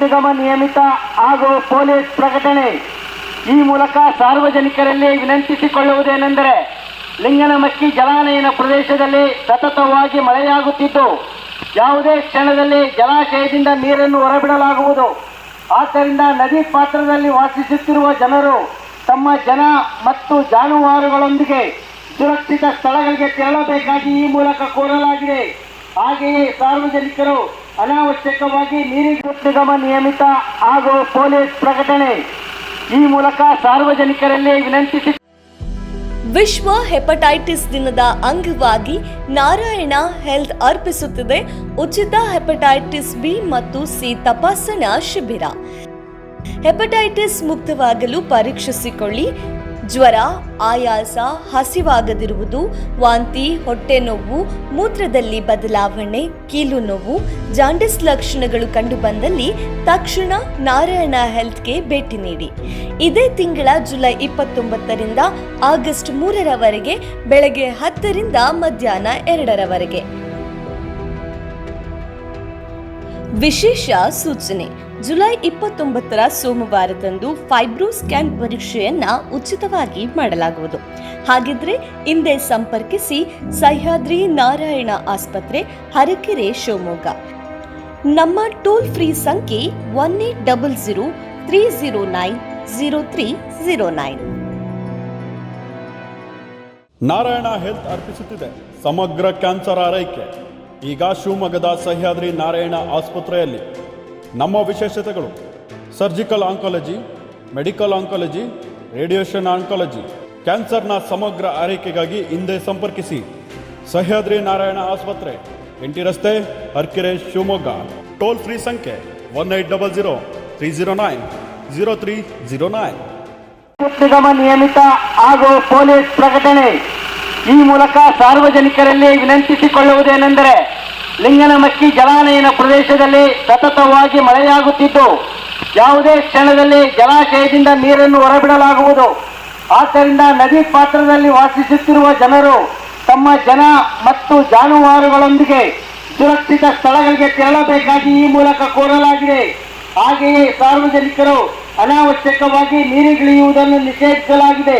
ನಿಗಮ ನಿಯಮಿತ ಹಾಗೂ ಪೊಲೀಸ್ ಪ್ರಕಟಣೆ ಈ ಮೂಲಕ ಸಾರ್ವಜನಿಕರಲ್ಲಿ ವಿನಂತಿಸಿಕೊಳ್ಳುವುದೇನೆಂದರೆ, ಲಿಂಗನಮಕ್ಕಿ ಜಲಾನಯನ ಪ್ರದೇಶದಲ್ಲಿ ಸತತವಾಗಿ ಮಳೆಯಾಗುತ್ತಿದ್ದು ಯಾವುದೇ ಕ್ಷಣದಲ್ಲಿ ಜಲಾಶಯದಿಂದ ನೀರನ್ನು ಹೊರಬಿಡಲಾಗುವುದು. ಆದ್ದರಿಂದ ನದಿ ಪಾತ್ರದಲ್ಲಿ ವಾಸಿಸುತ್ತಿರುವ ಜನರು ತಮ್ಮ ಜನ ಮತ್ತು ಜಾನುವಾರುಗಳೊಂದಿಗೆ ಸುರಕ್ಷಿತ ಸ್ಥಳಗಳಿಗೆ ತೆರಳಬೇಕಾಗಿ ಈ ಮೂಲಕ ಕೋರಲಾಗಿದೆ. ಹಾಗೆಯೇ ಸಾರ್ವಜನಿಕರು ಅನಾವಶ್ಯಕವಾಗಿ ನೀರಿನ ನಿಗಮ ನಿಯಮಿತ ಹಾಗೂ ಪೊಲೀಸ್ ಪ್ರಕಟಣೆ ಈ ಮೂಲಕ ಸಾರ್ವಜನಿಕರಲ್ಲಿ ವಿನಂತಿಸಿ. ವಿಶ್ವ ಹೆಪಟೈಟಿಸ್ ದಿನದ ಅಂಗವಾಗಿ ನಾರಾಯಣ ಹೆಲ್ತ್ ಅರ್ಪಿಸುತ್ತಿದೆ ಉಚಿತ ಹೆಪಟೈಟಿಸ್ ಬಿ ಮತ್ತು ಸಿ ತಪಾಸಣಾ ಶಿಬಿರ. ಹೆಪಟೈಟಿಸ್ ಮುಕ್ತವಾಗಲು ಪರೀಕ್ಷಿಸಿಕೊಳ್ಳಿ. ಜ್ವರ, ಆಯಾಸ, ಹಸಿವಾಗದಿರುವುದು, ವಾಂತಿ, ಹೊಟ್ಟೆ ನೋವು, ಮೂತ್ರದಲ್ಲಿ ಬದಲಾವಣೆ, ಕೀಲು ನೋವು, ಜಾಂಡಿಸ್ ಲಕ್ಷಣಗಳು ಕಂಡುಬಂದಲ್ಲಿ ತಕ್ಷಣ ನಾರಾಯಣ ಹೆಲ್ತ್ಗೆ ಭೇಟಿ ನೀಡಿ. ಇದೇ ತಿಂಗಳ ಜುಲೈ 29ರಿಂದ ಆಗಸ್ಟ್ 3ರವರೆಗೆ ಬೆಳಗ್ಗೆ 10ರಿಂದ ಮಧ್ಯಾಹ್ನ 2ರವರೆಗೆ. ವಿಶೇಷ ಸೂಚನೆ: ಜುಲೈ 29ರ ಸೋಮವಾರದಂದು ಫೈಬ್ರೋ ಸ್ಕ್ಯಾನ್ ಪರೀಕ್ಷೆಯನ್ನ ಉಚಿತವಾಗಿ ಮಾಡಲಾಗುವುದು. ಹಾಗಿದ್ರೆ ಹಿಂದೆ ಸಂಪರ್ಕಿಸಿ ಸಹ್ಯಾದ್ರಿ ನಾರಾಯಣ ಆಸ್ಪತ್ರೆ, ಹರಕೆರೆ, ಶಿವಮೊಗ್ಗ. ನಮ್ಮ ಟೋಲ್ ಫ್ರೀ ಸಂಖ್ಯೆ 1800-309-0309. ನಾರಾಯಣ ಹೆಲ್ತ್ ಅರ್ಪಿಸುತ್ತಿದೆ ಸಮಗ್ರ ಕ್ಯಾನ್ಸರ್ ಆರೈಕೆ. ಈಗ ಶಿವಮೊಗ್ಗದ ಸಹ್ಯಾದ್ರಿ ನಾರಾಯಣ ಆಸ್ಪತ್ರೆಯಲ್ಲಿ ನಮ್ಮ ವಿಶೇಷತೆಗಳು: surgical oncology, medical oncology, radiation oncology. ಕ್ಯಾನ್ಸರ್ನ ಸಮಗ್ರ ಆರೈಕೆಗಾಗಿ ಹಿಂದೆ ಸಂಪರ್ಕಿಸಿ ಸಹ್ಯಾದ್ರಿ ನಾರಾಯಣ ಆಸ್ಪತ್ರೆ, ಎಂಟಿ ರಸ್ತೆ, ಹರ್ಕೆರೆ, ಶಿವಮೊಗ್ಗ. ಟೋಲ್ ಫ್ರೀ ಸಂಖ್ಯೆ 1800-309-0309. ನಿಗಮ ನಿಯಮಿತ ಹಾಗೂ ಪೊಲೀಸ್ ಪ್ರಕಟಣೆ ಈ ಮೂಲಕ ಸಾರ್ವಜನಿಕರಲ್ಲಿ ವಿನಂತಿಸಿಕೊಳ್ಳುವುದೇನೆಂದರೆ, ಲಿಂಗನಮಕ್ಕಿ ಜಲಾನಯನ ಪ್ರದೇಶದಲ್ಲಿ ಸತತವಾಗಿ ಮಳೆಯಾಗುತ್ತಿದ್ದು ಯಾವುದೇ ಕ್ಷಣದಲ್ಲಿ ಜಲಾಶಯದಿಂದ ನೀರನ್ನು ಹೊರಬಿಡಲಾಗುವುದು. ಆದ್ದರಿಂದ ನದಿ ಪಾತ್ರದಲ್ಲಿ ವಾಸಿಸುತ್ತಿರುವ ಜನರು ತಮ್ಮ ಜನ ಮತ್ತು ಜಾನುವಾರುಗಳೊಂದಿಗೆ ಸುರಕ್ಷಿತ ಸ್ಥಳಗಳಿಗೆ ತೆರಳಬೇಕಾಗಿ ಈ ಮೂಲಕ ಕೋರಲಾಗಿದೆ. ಹಾಗೆಯೇ ಸಾರ್ವಜನಿಕರು ಅನಾವಶ್ಯಕವಾಗಿ ನೀರಿಗಿಳಿಯುವುದನ್ನು ನಿಷೇಧಿಸಲಾಗಿದೆ.